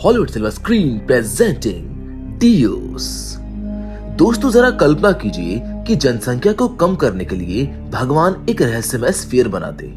Hollywood silver screen presenting Dios. दोस्तों जरा कल्पना कीजिए कि जनसंख्या को कम करने के लिए भगवान एक रहस्यमय स्फीयर बनाते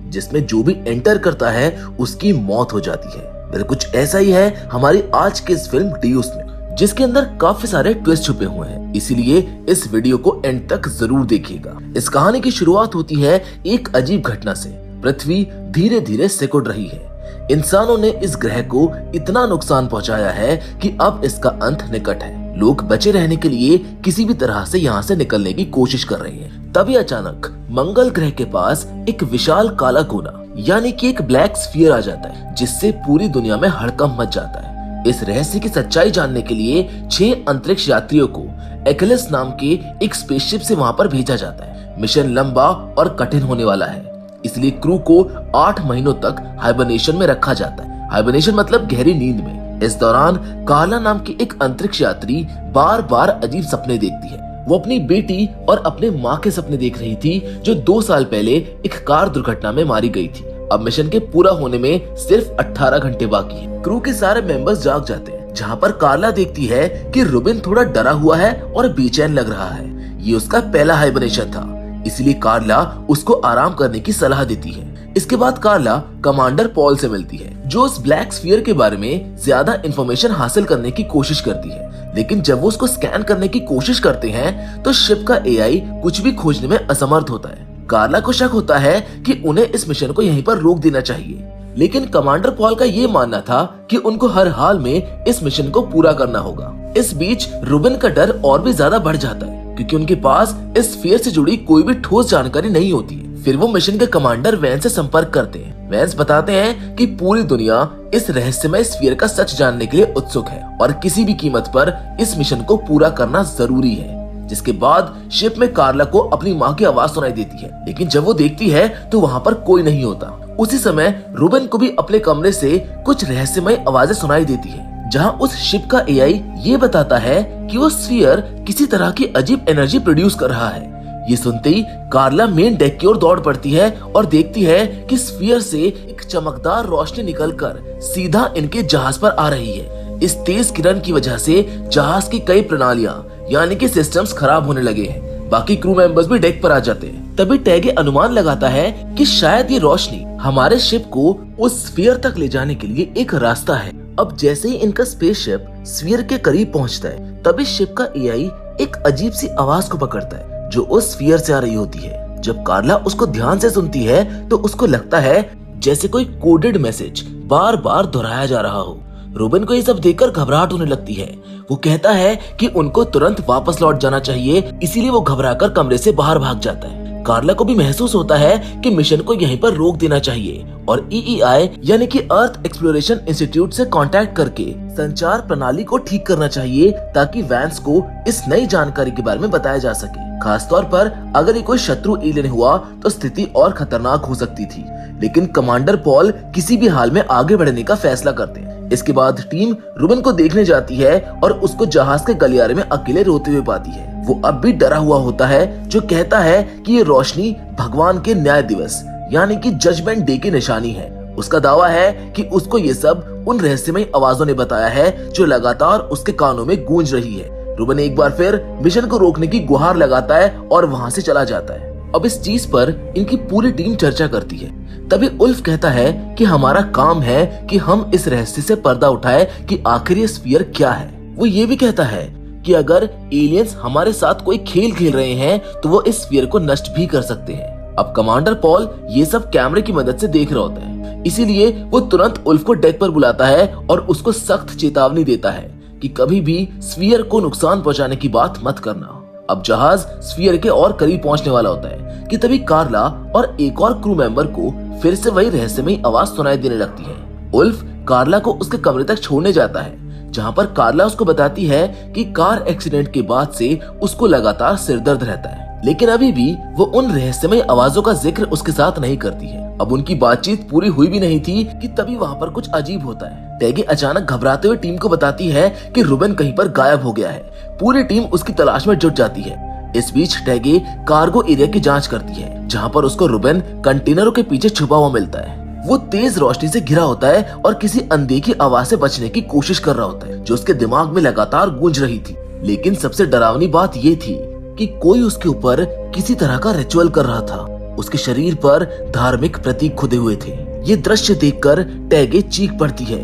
जिसमें जो भी एंटर करता है उसकी मौत हो जाती है। बिल्कुल कुछ ऐसा ही है हमारी आज की इस फिल्म डियोस में, जिसके अंदर काफी सारे ट्विस्ट छुपे हुए हैं। इसीलिए इस वीडियो को एंड तक जरूर देखिएगा। इस कहानी की शुरुआत होती है एक अजीब घटना से। पृथ्वी धीरे धीरे सिकुड़ रही है। इंसानों ने इस ग्रह को इतना नुकसान पहुंचाया है कि अब इसका अंत निकट है। लोग बचे रहने के लिए किसी भी तरह से यहाँ से निकलने की कोशिश कर रहे हैं। तभी अचानक मंगल ग्रह के पास एक विशाल काला कोना यानी कि एक ब्लैक स्फीयर आ जाता है, जिससे पूरी दुनिया में हड़कंप मच जाता है। इस रहस्य की सच्चाई जानने के लिए 6 अंतरिक्ष यात्रियों को एक्लिस नाम के एक स्पेसशिप से वहाँ पर भेजा जाता है। मिशन लंबा और कठिन होने वाला है, इसलिए क्रू को 8 महीनों तक हाइबरनेशन में रखा जाता है। हाइबरनेशन मतलब गहरी नींद में। इस दौरान कार्ला नाम की एक अंतरिक्ष यात्री बार बार अजीब सपने देखती है। वो अपनी बेटी और अपने माँ के सपने देख रही थी, जो 2 साल पहले एक कार दुर्घटना में मारी गई थी। अब मिशन के पूरा होने में सिर्फ 18 घंटे बाकी है। क्रू के सारे मेंबर्स जाग जाते हैं, जहाँ पर कार्ला देखती है कि रुबिन थोड़ा डरा हुआ है और बेचैन लग रहा है। ये उसका पहला हाइबरनेशन था, इसलिए कार्ला उसको आराम करने की सलाह देती है। इसके बाद कार्ला कमांडर पॉल से मिलती है, जो उस ब्लैक स्फीयर के बारे में ज्यादा इंफॉर्मेशन हासिल करने की कोशिश करती है। लेकिन जब वो उसको स्कैन करने की कोशिश करते हैं तो शिप का एआई कुछ भी खोजने में असमर्थ होता है। कार्ला को शक होता है कि उन्हें इस मिशन को यहीं पर रोक देना चाहिए, लेकिन कमांडर पॉल का ये मानना था कि उनको हर हाल में इस मिशन को पूरा करना होगा। इस बीच रुबिन का डर और भी ज्यादा बढ़ जाता है, क्योंकि उनके पास इस स्फीयर से जुड़ी कोई भी ठोस जानकारी नहीं होती है। फिर वो मिशन के कमांडर वैंस से संपर्क करते हैं। वैंस बताते हैं कि पूरी दुनिया इस रहस्यमय स्फीयर का सच जानने के लिए उत्सुक है और किसी भी कीमत पर इस मिशन को पूरा करना जरूरी है। जिसके बाद शिप में कार्ला को अपनी माँ की आवाज सुनाई देती है, लेकिन जब वो देखती है तो वहाँ पर कोई नहीं होता। उसी समय रुबिन को भी अपने कमरे से कुछ रहस्यमय आवाजें सुनाई देती है, जहाँ उस शिप का एआई ये बताता है कि वो स्फीयर किसी तरह की अजीब एनर्जी प्रोड्यूस कर रहा है। ये सुनते ही कार्ला मेन डेक की ओर दौड़ पड़ती है और देखती है कि स्फीयर से एक चमकदार रोशनी निकलकर सीधा इनके जहाज पर आ रही है। इस तेज किरण की वजह से जहाज की कई प्रणालियां यानी कि सिस्टम्स खराब होने लगे हैं। बाकी क्रू मेंबर्स भी डेक पर आ जाते हैं। तभी टैगे अनुमान लगाता है कि शायद ये रोशनी हमारे शिप को उस स्फीयर तक ले जाने के लिए एक रास्ता है। अब जैसे ही इनका स्पेसशिप स्फीयर के करीब पहुंचता है, तभी शिप का एआई एक अजीब सी आवाज को पकड़ता है, जो उस स्फीयर से आ रही होती है। जब कार्ला उसको ध्यान से सुनती है तो उसको लगता है जैसे कोई कोडेड मैसेज बार बार दोहराया जा रहा हो। रुबिन को ये सब देखकर घबराहट होने लगती है। वो कहता है कि उनको तुरंत वापस लौट जाना चाहिए, इसीलिए वो घबराकर कमरे से बाहर भाग जाता है। कार्ला को भी महसूस होता है कि मिशन को यहीं पर रोक देना चाहिए और ईईआई यानी कि अर्थ एक्सप्लोरेशन इंस्टीट्यूट से कांटेक्ट करके संचार प्रणाली को ठीक करना चाहिए, ताकि वैंस को इस नई जानकारी के बारे में बताया जा सके। खासतौर पर अगर ये कोई शत्रु एलियन हुआ तो स्थिति और खतरनाक हो सकती थी। लेकिन कमांडर पॉल किसी भी हाल में आगे बढ़ने का फैसला करते हैं। इसके बाद टीम रुबिन को देखने जाती है और उसको जहाज के गलियारे में अकेले रोते हुए पाती है। वो अब भी डरा हुआ होता है, जो कहता है कि ये रोशनी भगवान के न्याय दिवस यानी कि जजमेंट डे की निशानी है। उसका दावा है कि उसको ये सब उन रहस्यमय आवाजों ने बताया है, जो लगातार उसके कानों में गूंज रही है। रुबिन एक बार फिर मिशन को रोकने की गुहार लगाता है और वहाँ से चला जाता है। अब इस चीज पर इनकी पूरी टीम चर्चा करती है। तभी उल्फ कहता है कि हमारा काम है कि हम इस रहस्य से पर्दा उठाए कि आखिर ये स्फीयर क्या है। वो ये भी कहता है कि अगर एलियंस हमारे साथ कोई खेल खेल रहे हैं तो वो इस स्फीयर को नष्ट भी कर सकते हैं। अब कमांडर पॉल ये सब कैमरे की मदद से देख रहा होता है, इसीलिए वो तुरंत उल्फ को डेक पर बुलाता है और उसको सख्त चेतावनी देता है कि कभी भी स्फीयर को नुकसान पहुंचाने की बात मत करना। अब जहाज स्फीयर के और करीब पहुंचने वाला होता है कि तभी कार्ला और एक और क्रू मेंबर को फिर से वही रहस्यमय आवाज सुनाई देने लगती है। उल्फ कार्ला को उसके कमरे तक छोड़ने जाता है, जहां पर कार्ला उसको बताती है कि कार एक्सीडेंट के बाद से उसको लगातार सिर दर्द रहता है, लेकिन अभी भी वो उन रहस्यमय आवाजों का जिक्र उसके साथ नहीं करती है। अब उनकी बातचीत पूरी हुई भी नहीं थी कि तभी वहाँ पर कुछ अजीब होता है। टैगी अचानक घबराते हुए टीम को बताती है कि रुबिन कहीं पर गायब हो गया है। पूरी टीम उसकी तलाश में जुट जाती है। इस बीच टैगी कार्गो एरिया की जांच करती है, जहाँ पर उसको रुबिन कंटेनरों के पीछे छुपा हुआ मिलता है। वो तेज रोशनी से घिरा होता है और किसी अनदेखी आवाज से बचने की कोशिश कर रहा होता है जो उसके दिमाग में लगातार गूंज रही थी। लेकिन सबसे डरावनी बात ये थी कि कोई उसके ऊपर किसी तरह का रिचुअल कर रहा था। उसके शरीर पर धार्मिक प्रतीक खुदे हुए थे। ये दृश्य देखकर टैगे चीख पड़ती है।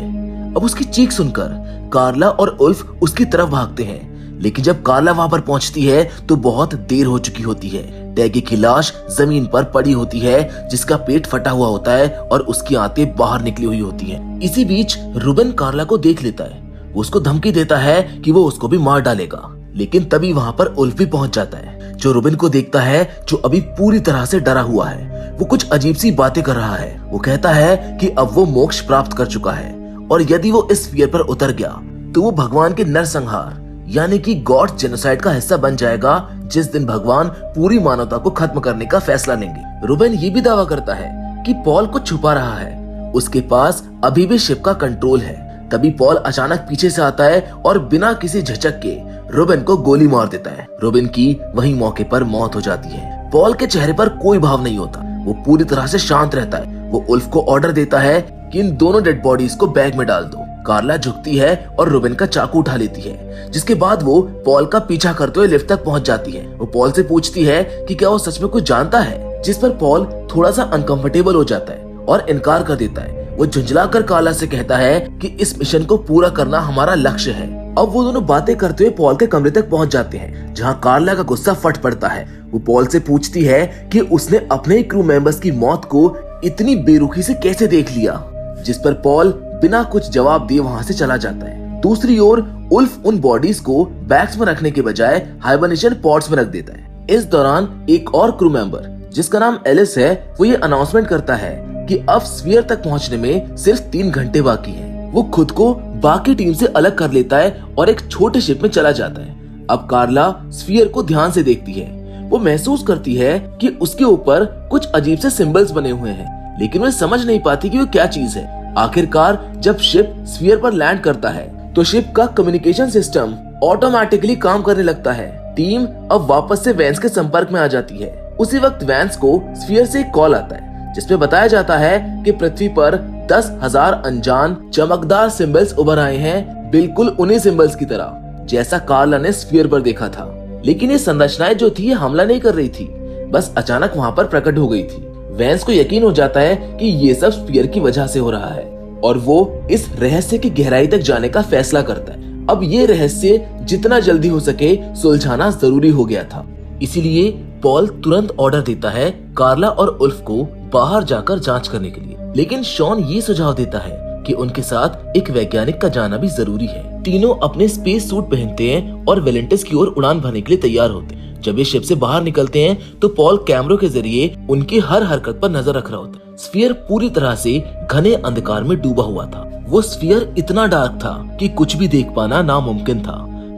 अब उसकी चीख सुनकर कार्ला और उल्फ उसकी तरफ भागते हैं, लेकिन जब कार्ला वहां पर पहुंचती है तो बहुत देर हो चुकी होती है। टैगे की लाश जमीन पर पड़ी होती है, जिसका पेट फटा हुआ होता है और उसकी आंतें बाहर निकली हुई होती हैं। इसी बीच रूबेन कार्ला को देख लेता है। वो उसको धमकी देता है कि वो उसको भी मार डालेगा, लेकिन तभी वहां पर उल्फ भी पहुंच जाता है, जो रूबेन को देखता है, जो अभी पूरी तरह से डरा हुआ है। वो कुछ अजीब सी बातें कर रहा है। वो कहता है कि अब वो मोक्ष प्राप्त कर चुका है और यदि वो इस स्फीयर पर उतर गया तो वो भगवान के नरसंहार यानी कि गॉड जेनोसाइड का हिस्सा बन जाएगा, जिस दिन भगवान पूरी मानवता को खत्म करने का फैसला लेंगे। रूबेन ये भी दावा करता है कि पॉल कुछ छुपा रहा है, उसके पास अभी भी शिप का कंट्रोल है। तभी पॉल अचानक पीछे से आता है और बिना किसी झिझक के रूबेन को गोली मार देता है। रूबेन की वहीं मौके पर मौत हो जाती है। पॉल के चेहरे पर कोई भाव नहीं होता, वो पूरी तरह से शांत रहता है। वो उल्फ को ऑर्डर देता है कि इन दोनों डेड बॉडीज को बैग में डाल दो। कार्ला झुकती है और रूबेन का चाकू उठा लेती है, जिसके बाद वो पॉल का पीछा करते हुए लिफ्ट तक पहुंच जाती है। वो पॉल से पूछती है कि क्या वो सच में कुछ जानता है, जिस पर पॉल थोड़ा सा अनकंफर्टेबल हो जाता है और इनकार कर देता है। वो झुंझलाकर कार्ला से कहता है कि इस मिशन को पूरा करना हमारा लक्ष्य है। अब वो दोनों बातें करते हुए पॉल के कमरे तक पहुंच जाते हैं, जहां कार्ला का गुस्सा फट पड़ता है। वो पॉल से पूछती है कि उसने अपने क्रू मेंबर्स की मौत को इतनी बेरुखी से कैसे देख लिया, जिस पर पॉल बिना कुछ जवाब दिए वहां से चला जाता है। दूसरी ओर उल्फ उन बॉडीज को बैग्स में रखने के बजाय हाइबरनेशन पॉड्स में रख देता है। इस दौरान एक और क्रू मेंबर जिसका नाम एलिस है, वो ये अनाउंसमेंट करता है कि अब स्फीयर तक पहुंचने में सिर्फ 3 घंटे बाकी हैं। वो खुद को बाकी टीम से अलग कर लेता है और एक छोटे शिप में चला जाता है। अब कार्ला स्फीयर को ध्यान से देखती है। वो महसूस करती है कि उसके ऊपर कुछ अजीब से सिंबल्स बने हुए हैं, लेकिन वो समझ नहीं पाती कि वो क्या चीज है। आखिरकार जब शिप स्फीयर पर लैंड करता है तो शिप का कम्युनिकेशन सिस्टम ऑटोमेटिकली काम करने लगता है। टीम अब वापस से वैंस के संपर्क में आ जाती है। उसी वक्त वैंस को स्फीयर से एक कॉल आता है, जिसमें बताया जाता है कि पृथ्वी पर 10,000 अनजान चमकदार सिंबल्स उभर आए हैं, बिल्कुल उन्हीं सिंबल्स की तरह जैसा कार्ला ने स्फीयर पर देखा था। लेकिन ये संरचनाएं जो थी, ये हमला नहीं कर रही थी, बस अचानक वहां पर प्रकट हो गई थी। वैंस को यकीन हो जाता है कि ये सब स्फीयर की वजह से हो रहा है और वो इस रहस्य की गहराई तक जाने का फैसला करता है। अब ये रहस्य जितना जल्दी हो सके सुलझाना जरूरी हो गया था। इसीलिए पॉल तुरंत ऑर्डर देता है कार्ला और उल्फ को बाहर जाकर जांच करने के लिए। लेकिन शॉन ये सुझाव देता है कि उनके साथ एक वैज्ञानिक का जाना भी जरूरी है। तीनों अपने स्पेस सूट पहनते हैं और वेलेंटिस की ओर उड़ान भरने के लिए तैयार होते हैं। जब ये शिप से बाहर निकलते हैं तो पॉल कैमरों के जरिए उनकी हर हरकत पर नजर रख रहा होता है। स्फीयर पूरी तरह से घने अंधकार में डूबा हुआ था। वो स्फीयर इतना डार्क था कि कुछ भी देख पाना नामुमकिन था।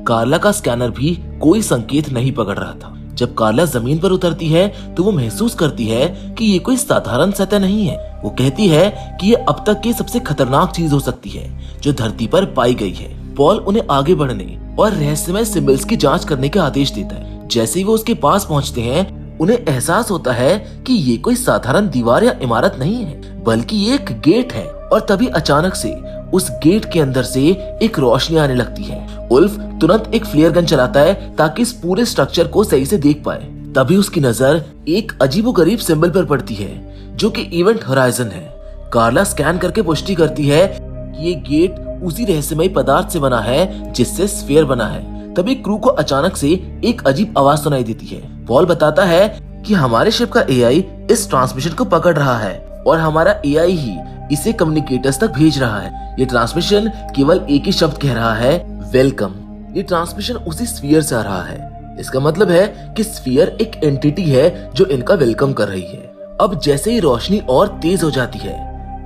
कार्ला का स्कैनर भी कोई संकेत नहीं पकड़ रहा था। जब कार्ला जमीन पर उतरती है तो वो महसूस करती है कि ये कोई साधारण सतह नहीं है। वो कहती है कि ये अब तक की सबसे खतरनाक चीज हो सकती है जो धरती पर पाई गई है। पॉल उन्हें आगे बढ़ने और रहस्यमय सिंबल्स की जांच करने के आदेश देता है। जैसे ही वो उसके पास पहुंचते हैं, उन्हें एहसास होता है कि ये कोई साधारण दीवार या इमारत नहीं है, बल्कि ये एक गेट है। और तभी अचानक से उस गेट के अंदर से एक रोशनी आने लगती है। उल्फ तुरंत एक फ्लेयर गन चलाता है ताकि इस पूरे स्ट्रक्चर को सही से देख पाए। तभी उसकी नजर एक अजीबोगरीब सिंबल पर पड़ती है, जो कि इवेंट होराइजन है। कार्ला स्कैन करके पुष्टि करती है कि ये गेट उसी रहस्यमय पदार्थ से बना है जिससे स्फीयर बना है। तभी क्रू को अचानक से एक अजीब आवाज सुनाई देती है। पॉल बताता है कि हमारे शिप का एआई इस ट्रांसमिशन को पकड़ रहा है और हमारा एआई ही इसे कम्युनिकेटर्स तक भेज रहा है। ये ट्रांसमिशन केवल एक ही शब्द कह रहा है, वेलकम। ये ट्रांसमिशन उसी स्फीयर से आ रहा है। इसका मतलब है कि स्फीयर एक एंटिटी है जो इनका वेलकम कर रही है। अब जैसे ही रोशनी और तेज हो जाती है,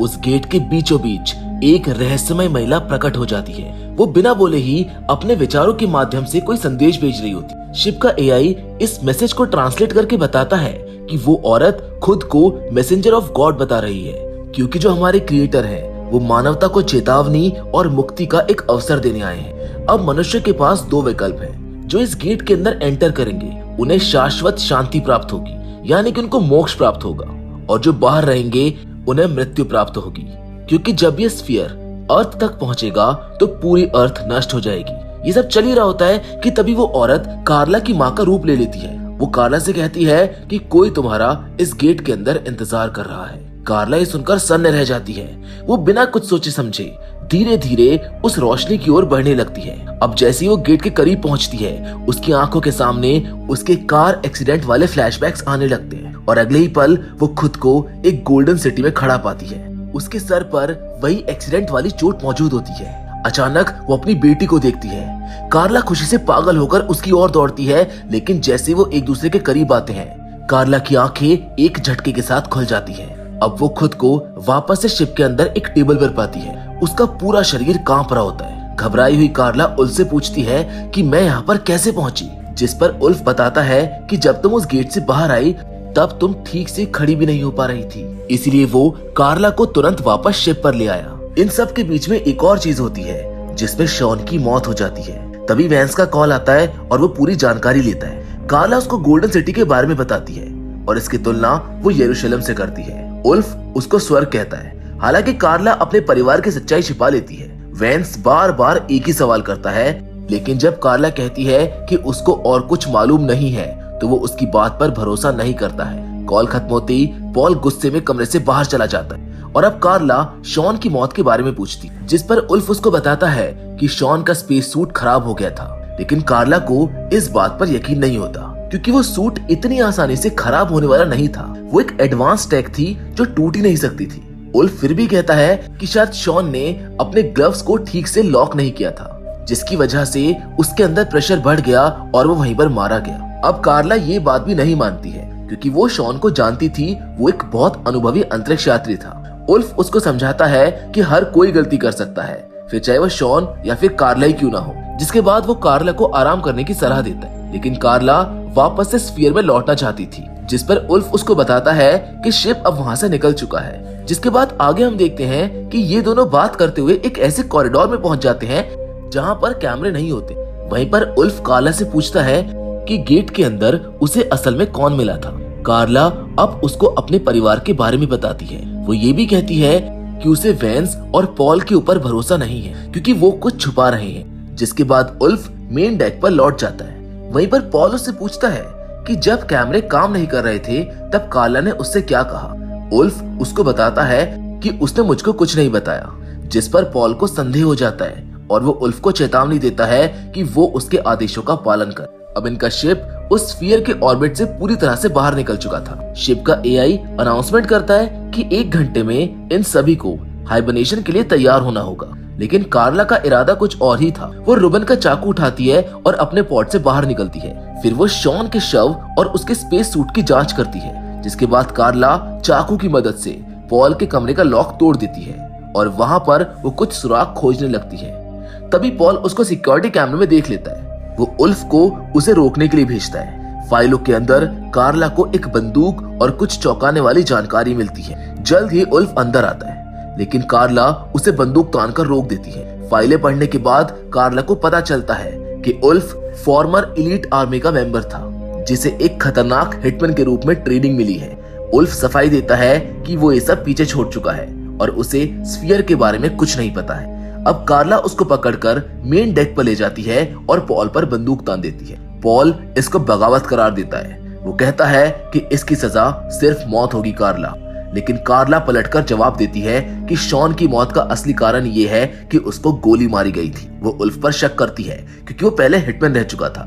उस गेट के बीचों बीच एक रहस्यमय महिला प्रकट हो जाती है। वो बिना बोले ही अपने विचारों के माध्यम से कोई संदेश भेज रही होती। शिप का एआई इस मैसेज को ट्रांसलेट करके बताता है कि वो औरत खुद को मैसेंजर ऑफ गॉड बता रही है, क्योंकि जो हमारे क्रिएटर हैं वो मानवता को चेतावनी और मुक्ति का एक अवसर देने आए हैं। अब मनुष्य के पास 2 विकल्प हैं। जो इस गेट के अंदर एंटर करेंगे उन्हें शाश्वत शांति प्राप्त होगी, यानी कि उनको मोक्ष प्राप्त होगा, और जो बाहर रहेंगे उन्हें मृत्यु प्राप्त होगी, क्योंकि जब ये स्फीयर अर्थ तक पहुंचेगा तो पूरी अर्थ नष्ट हो जाएगी। ये सब चल ही रहा होता है कि तभी वो औरत कार्ला की माँ का रूप ले लेती है। वो कार्ला से कहती है कि कोई तुम्हारा इस गेट के अंदर इंतजार कर रहा है। कार्ला ये सुनकर सन्न रह जाती है। वो बिना कुछ सोचे समझे धीरे धीरे उस रोशनी की ओर बढ़ने लगती है। अब जैसे ही वो गेट के करीब पहुंचती है, उसकी आंखों के सामने उसके कार एक्सीडेंट वाले फ्लैशबैक्स आने लगते हैं और अगले ही पल वो खुद को एक गोल्डन सिटी में खड़ा पाती है। उसके सर पर वही एक्सीडेंट वाली चोट मौजूद होती है। अचानक वो अपनी बेटी को देखती है। कार्ला खुशी से पागल होकर उसकी ओर दौड़ती है, लेकिन जैसे वो एक दूसरे के करीब आते हैं, कार्ला की आंखें एक झटके के साथ खुल जाती हैं। अब वो खुद को वापस से शिप के अंदर एक टेबल पर पाती है। उसका पूरा शरीर कांप रहा होता है। घबराई हुई कार्ला उल्फ से पूछती है कि मैं यहाँ पर कैसे पहुंची, जिस पर उल्फ बताता है कि जब तुम उस गेट से बाहर आई तब तुम ठीक से खड़ी भी नहीं हो पा रही थी, इसलिए वो कार्ला को तुरंत वापस शिप पर ले आया। इन सब के बीच में एक और चीज होती है जिसमें शॉन की मौत हो जाती है। तभी वैंस का कॉल आता है और वो पूरी जानकारी लेता है। कार्ला उसको गोल्डन सिटी के बारे में बताती है और इसकी तुलना वो यरूशलेम से करती है। उल्फ उसको स्वर्ग कहता है। हालांकि कार्ला अपने परिवार की सच्चाई छिपा लेती है। वैंस बार बार एक ही सवाल करता है, लेकिन जब कार्ला कहती है कि उसको और कुछ मालूम नहीं है तो वो उसकी बात पर भरोसा नहीं करता है। कॉल खत्म होते ही पॉल गुस्से में कमरे से बाहर चला जाता है और अब कार्ला शॉन की मौत के बारे में पूछती, जिस पर उल्फ उसको बताता है कि शॉन का स्पेस सूट खराब हो गया था। लेकिन कार्ला को इस बात पर यकीन नहीं होता, क्योंकि वो सूट इतनी आसानी से खराब होने वाला नहीं था। वो एक एडवांस टेक थी जो टूट ही नहीं सकती थी। उल्फ फिर भी कहता है कि शायद शॉन ने अपने ग्लव्स को ठीक से लॉक नहीं किया था, जिसकी वजह से उसके अंदर प्रेशर बढ़ गया और वो वहीं पर मारा गया। अब कार्ला ये बात भी नहीं मानती है, क्योंकि वो शॉन को जानती थी। वो एक बहुत अनुभवी अंतरिक्ष यात्री था। उल्फ उसको समझाता है कि हर कोई गलती कर सकता है, फिर चाहे वो शॉन या फिर कार्ला ही क्यों ना हो। जिसके बाद वो कार्ला को आराम करने की सलाह देता है, लेकिन कार्ला वापस से स्फीयर में लौटना चाहती थी, जिस पर उल्फ उसको बताता है कि शिप अब वहाँ से निकल चुका है। जिसके बाद आगे हम देखते हैं कि ये दोनों बात करते हुए एक ऐसे कॉरिडोर में पहुंच जाते हैं जहाँ पर कैमरे नहीं होते। वहीं पर उल्फ कार्ला से पूछता है कि गेट के अंदर उसे असल में कौन मिला था। कार्ला अब उसको अपने परिवार के बारे में बताती है। वो ये भी कहती है कि उसे वैंस और पॉल के ऊपर भरोसा नहीं है, क्योंकि वो कुछ छुपा रहे हैं। जिसके बाद उल्फ मेन डेक पर लौट जाता है। वहीं पर पॉल उससे पूछता है कि जब कैमरे काम नहीं कर रहे थे तब कार्ला ने उससे क्या कहा। उल्फ उसको बताता है कि उसने मुझको कुछ नहीं बताया, जिस पर पॉल को संदेह हो जाता है और वो उल्फ को चेतावनी देता है कि वो उसके आदेशों का पालन करे। अब इनका शिप उस स्फीयर के ऑर्बिट से पूरी तरह से बाहर निकल चुका था। शिप का एआई अनाउंसमेंट करता है कि 1 घंटे में इन सभी को हाइबरनेशन के लिए तैयार होना होगा। लेकिन कार्ला का इरादा कुछ और ही था। वो रुबन का चाकू उठाती है और अपने पॉड से बाहर निकलती है। फिर वो शॉन के शव और उसके स्पेस सूट की जांच करती है, जिसके बाद कार्ला चाकू की मदद से पॉल के कमरे का लॉक तोड़ देती है और वहाँ पर वो कुछ सुराग खोजने लगती है। तभी पॉल उसको सिक्योरिटी कैमरे में देख लेता है। वो उल्फ को उसे रोकने के लिए भेजता है। फाइलों के अंदर कार्ला को एक बंदूक और कुछ चौंकाने वाली जानकारी मिलती है। जल्द ही उल्फ अंदर आता है, लेकिन कार्ला उसे बंदूक तानकर रोक देती है। फाइलें पढ़ने के बाद कार्ला को पता चलता है कि उल्फ फॉर्मर एलीट आर्मी का मेंबर था, जिसे एक खतरनाक हिटमैन के रूप में ट्रेनिंग मिली है। उल्फ सफाई देता है कि वो ये सब पीछे छोड़ चुका है और उसे स्फीयर के बारे में कुछ नहीं पता है। अब कार्ला उसको पकड़कर मेन डेक पर ले जाती है और पॉल पर बंदूक तान देती है। पॉल इसको बगावत करार देता है। वो कहता है कि इसकी सजा सिर्फ मौत होगी कार्ला। लेकिन कार्ला पलटकर जवाब देती है कि शॉन की मौत का असली कारण ये है कि उसको गोली मारी गई थी। वो उल्फ पर शक करती है क्योंकि वो पहले हिटमैन रह चुका था।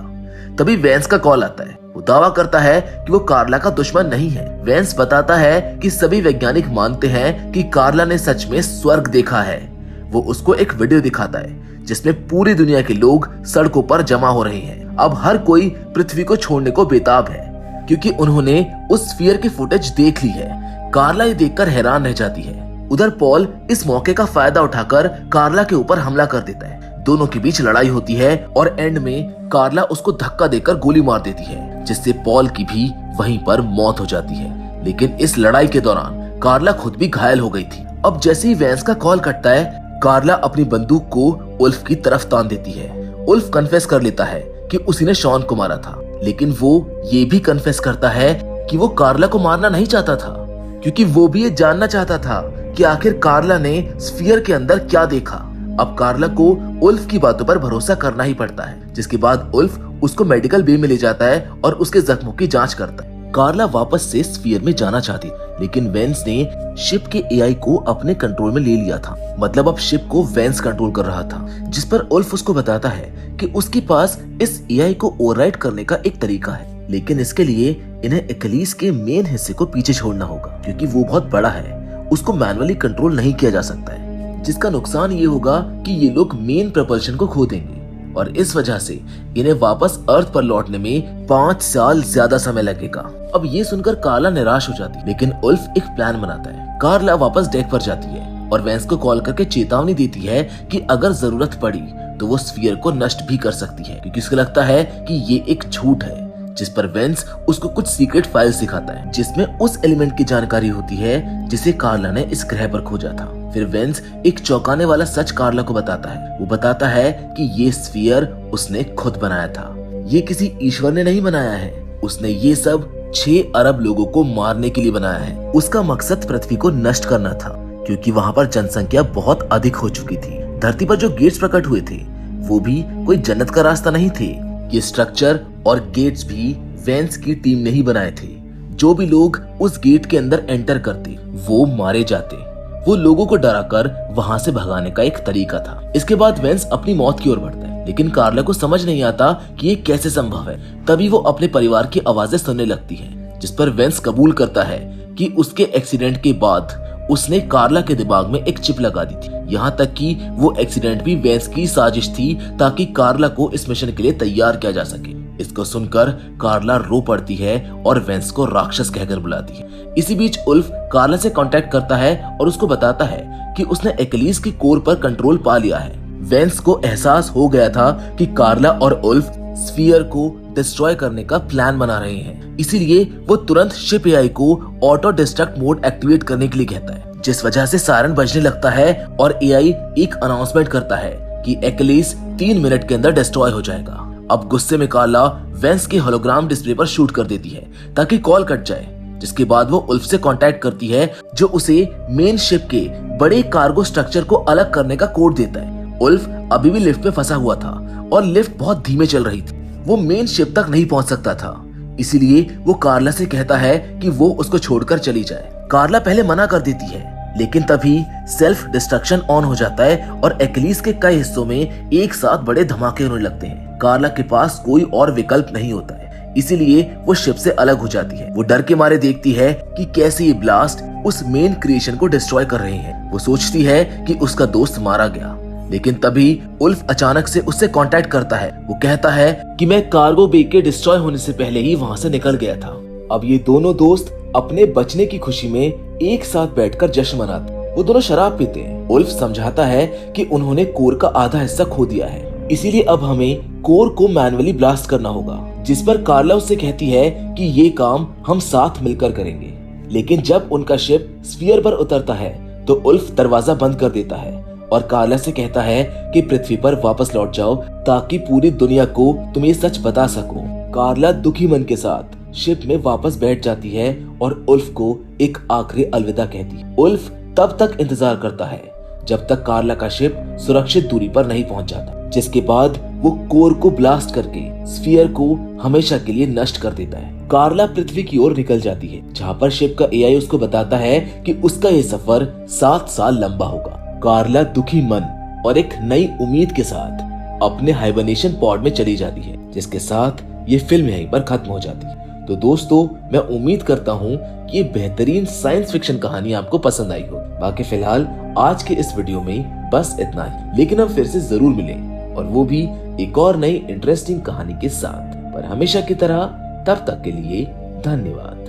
तभी वैंस का कॉल आता है। वो दावा करता है कि वो कार्ला का दुश्मन नहीं है। वैंस बताता है कि सभी वैज्ञानिक मानते हैं कि कार्ला ने सच में स्वर्ग देखा है। वो उसको एक वीडियो दिखाता है जिसमें पूरी दुनिया के लोग सड़कों पर जमा हो रहे हैं। अब हर कोई पृथ्वी को छोड़ने को बेताब है, क्योंकि उन्होंने उस स्फीयर की फुटेज देख ली है। कार्ला ये देखकर हैरान रह जाती है। उधर पॉल इस मौके का फायदा उठाकर कार्ला के ऊपर हमला कर देता है। दोनों के बीच लड़ाई होती है और एंड में कार्ला उसको धक्का देकर गोली मार देती है, जिससे पॉल की भी वहीं पर मौत हो जाती है। लेकिन इस लड़ाई के दौरान कार्ला खुद भी घायल हो गई थी। अब जैसे ही वैंस का कॉल कटता है, कार्ला अपनी बंदूक को उल्फ की तरफ तान देती है। उल्फ कन्फेस कर लेता है कि उसी ने शॉन को मारा था, लेकिन वो ये भी कन्फेस करता है कि वो कार्ला को मारना नहीं चाहता था, क्योंकि वो भी ये जानना चाहता था कि आखिर कार्ला ने स्फीयर के अंदर क्या देखा। अब कार्ला को उल्फ की बातों पर भरोसा करना ही पड़ता है, जिसके बाद उल्फ उसको मेडिकल बे में ले जाता है और उसके जख्मों की जांच करता है। कार्ला वापस से स्फीयर में जाना चाहती, लेकिन वेंस ने शिप के एआई को अपने कंट्रोल में ले लिया था। मतलब अब शिप को वेंस कंट्रोल कर रहा था, जिस पर उल्फ उसको बताता है कि उसके पास इस एआई को ओवरराइड करने का एक तरीका है, लेकिन इसके लिए इन्हें एक्लीस के मेन हिस्से को पीछे छोड़ना होगा, क्योंकि वो बहुत बड़ा है, उसको मैनुअली कंट्रोल नहीं किया जा सकता है, जिसका नुकसान ये होगा कि ये लोग मेन प्रपल्शन को खो देंगे और इस वजह से इन्हें वापस अर्थ पर लौटने में 5 साल ज्यादा समय लगेगा। अब ये सुनकर कार्ला निराश हो जाती है, लेकिन उल्फ एक प्लान बनाता है। कार्ला वापस डेक पर जाती है और वेंस को कॉल करके चेतावनी देती है कि अगर जरूरत पड़ी तो वो स्फीयर को नष्ट भी कर सकती है, क्योंकि उसको लगता है कि ये एक झूठ है। जिस पर वेंस उसको कुछ सीक्रेट फाइल्स दिखाता है, जिसमें उस एलिमेंट की जानकारी होती है जिसे कार्ला ने इस ग्रह पर खोजा था। फिर वेंस एक चौंकाने वाला सच कार्ला को बताता है। वो बताता है कि ये स्फीयर उसने खुद बनाया था, ये किसी ईश्वर ने नहीं बनाया है। उसने ये सब 6 अरब लोगों को मारने के लिए बनाया है। उसका मकसद पृथ्वी को नष्ट करना था, क्योंकि वहाँ पर जनसंख्या बहुत अधिक हो चुकी थी। धरती पर जो गेट्स प्रकट हुए थे वो भी कोई जन्नत का रास्ता नहीं थे। ये स्ट्रक्चर और गेट्स भी वेंस की टीम ने ही बनाए थे। जो भी लोग उस गेट के अंदर एंटर करते वो मारे जाते। वो लोगों को डराकर वहां से भगाने का एक तरीका था। इसके बाद वेंस अपनी मौत की ओर बढ़ता है, लेकिन कार्ला को समझ नहीं आता कि ये कैसे संभव है। तभी वो अपने परिवार की आवाजें सुनने लगती है, जिस पर वेंस कबूल करता है कि उसके एक्सीडेंट के बाद उसने कार्ला के दिमाग में एक चिप लगा दी थी। यहाँ तक कि वो एक्सीडेंट भी वेंस की साजिश थी, ताकि कार्ला को इस मिशन के लिए तैयार किया जा सके। इसको सुनकर कार्ला रो पड़ती है और वेंस को राक्षस कहकर बुलाती है। इसी बीच उल्फ कार्ला से कांटेक्ट करता है और उसको बताता है कि उसने एक्लीस की कोर पर कंट्रोल पा लिया है। वेंस को एहसास हो गया था कि कार्ला और उल्फ स्फीयर को डिस्ट्रॉय करने का प्लान बना रहे हैं, इसीलिए वो तुरंत शिप एआई को ऑटो डिस्ट्रक्ट मोड एक्टिवेट करने के लिए कहता है, जिस वजह से सायरन बजने लगता है और एआई एक अनाउंसमेंट करता है कि एक्लीस 3 मिनट के अंदर डिस्ट्रॉय हो जाएगा। अब गुस्से में कार्ला वेंस के होलोग्राम डिस्प्ले पर शूट कर देती है ताकि कॉल कट जाए, जिसके बाद वो उल्फ से कांटेक्ट करती है, जो उसे मेन शिप के बड़े कार्गो स्ट्रक्चर को अलग करने का कोड देता है। उल्फ अभी भी लिफ्ट में फंसा हुआ था और लिफ्ट बहुत धीमे चल रही थी। वो मेन शिप तक नहीं पहुंच सकता था, इसीलिए वो कार्ला से कहता है कि वो उसको छोड़कर चली जाए। कार्ला पहले मना कर देती है, लेकिन तभी सेल्फ डिस्ट्रक्शन ऑन हो जाता है और एक्लीस के कई हिस्सों में एक साथ बड़े धमाके होने लगते हैं। कार्ला के पास कोई और विकल्प नहीं होता है, इसीलिए वो शिप से अलग हो जाती है। वो डर के मारे देखती है कि कैसे ये ब्लास्ट उस मेन क्रिएशन को डिस्ट्रॉय कर रहे हैं। वो सोचती है कि उसका दोस्त मारा गया, लेकिन तभी उल्फ अचानक से उससे कांटेक्ट करता है। वो कहता है कि मैं कार्गो बे के डिस्ट्रॉय होने से पहले ही वहां से निकल गया था। अब ये दोनों दोस्त अपने बचने की खुशी में एक साथ बैठकर जश्न मनाते। वो दोनों शराब पीते हैं। उल्फ समझाता है कि उन्होंने कोर का आधा हिस्सा खो दिया है, इसीलिए अब हमें कोर को मैनुअली ब्लास्ट करना होगा, जिस पर कार्ला उससे कहती है कि ये काम हम साथ मिलकर करेंगे। लेकिन जब उनका शिप स्फीयर पर उतरता है तो उल्फ दरवाजा बंद कर देता है और कार्ला से कहता है कि पृथ्वी पर वापस लौट जाओ ताकि पूरी दुनिया को तुम ये सच बता सको। कार्ला दुखी मन के साथ शिप में वापस बैठ जाती है और उल्फ को एक आखिरी अलविदा कहती है। उल्फ तब तक इंतजार करता है जब तक कार्ला का शिप सुरक्षित दूरी पर नहीं पहुंच जाता, जिसके बाद वो कोर को ब्लास्ट करके स्फीयर को हमेशा के लिए नष्ट कर देता है। कार्ला पृथ्वी की ओर निकल जाती है, जहाँ पर शिप का एआई उसको बताता है कि उसका ये सफर 7 साल लंबा होगा। कार्ला दुखी मन और एक नई उम्मीद के साथ अपने हाइबरनेशन पॉड में चली जाती है, जिसके साथ ये फिल्म यहीं पर खत्म हो जाती है। तो दोस्तों, मैं उम्मीद करता हूँ कि ये बेहतरीन साइंस फिक्शन कहानी आपको पसंद आई हो। बाकी फिलहाल आज के इस वीडियो में बस इतना ही, लेकिन हम फिर से जरूर मिलें, और वो भी एक और नई इंटरेस्टिंग कहानी के साथ। पर हमेशा की तरह तब तक के लिए धन्यवाद।